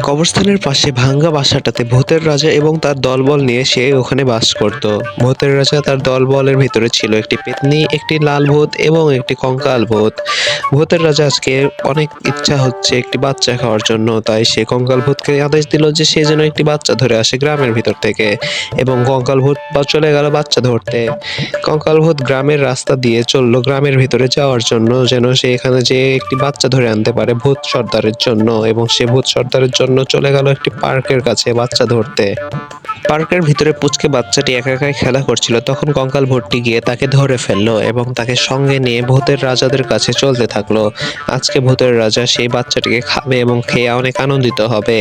কবরস্থানের পাশে ভাঙ্গা বাসাটাতে ভূতের রাজা এবং তার দলবল নিয়ে সে ওখানে বাস করত। ভূতের রাজা তার দলবলের ভিতরে ছিল একটি পেতনি, একটি লাল ভূত এবং একটি কঙ্কাল ভূত। ভূতের রাজা আজকে অনেক ইচ্ছা হচ্ছে একটি বাচ্চা খাওয়ার জন্য, তাই সে কঙ্কাল ভূতকে আদেশ দিল যে সে যেন একটি বাচ্চা ধরে আসে গ্রামের ভিতর থেকে, এবং কঙ্কাল ভূত চলে গেল বাচ্চা ধরতে। কঙ্কাল ভূত গ্রামের রাস্তা দিয়ে চললো গ্রামের ভিতরে যাওয়ার জন্য, যেন সে এখানে যে একটি বাচ্চা ধরে আনতে পারে ভূত সর্দারের জন্য, এবং সে ভূত সর্দারের জন্য চলে গেল একটি পার্কের কাছে বাচ্চা ধরতে। পার্কের ভিতরে পুচকে বাচ্চাটি একা একাই খেলা করছিল, তখন কঙ্কাল ভূতটি গিয়ে তাকে ধরে ফেললো এবং তাকে সঙ্গে নিয়ে ভূতের রাজাদের কাছে চলতে থাকলো। আজকে ভূতের রাজা সেই বাচ্চাটিকে খাবে এবং খেয়ে অনেক আনন্দিত হবে।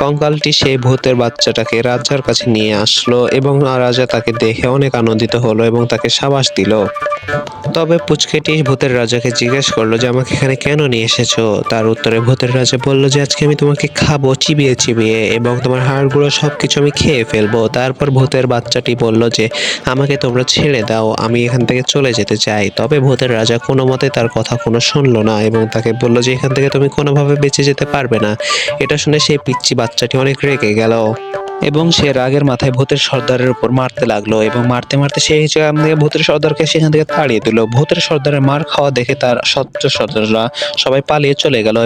কঙ্কালটি সেই ভূতের বাচ্চাটাকে রাজার কাছে নিয়ে আসলো এবং রাজা তাকে দেখে অনেক আনন্দিত হলো এবং তাকে সাবাস দিল। তবে পুচকেটি ভূতের রাজাকে জিজ্ঞেস করলো যে আমাকে এখানে কেন নিয়ে এসেছো। তার উত্তরে ভূতের রাজা বলল যে আজকে আমি তোমাকে খাবো চিবিয়ে চিবিয়ে, এবং তোমার হাড়গুলো সবকিছু আমি খেয়ে ফেলবো। তারপর ভূতের বাচ্চাটি বলল যে আমাকে তোমরা ছেড়ে দাও, আমি এখান থেকে চলে যেতে চাই। তবে ভূতের রাজা কোনো মতে তার কথা কোনো শুনলো না এবং তাকে বলল যে এখান থেকে তুমি কোনোভাবে বেঁচে যেতে পারবে না। এটা শুনে সেই পিচ্চি বাচ্চাটি অনেক রেগে গেল এবং সে রাগের মাথায় ভূতের সর্দারের উপর মারতে লাগলো, এবং মারতে মারতে সেই জায়গা থেকে ভূতের সর্দারকে সেখান থেকে তাড়িয়ে দিল। ভূতের সর্দারের মার খাওয়া দেখে তার সর্দাররা সবাই পালিয়ে চলে গেল।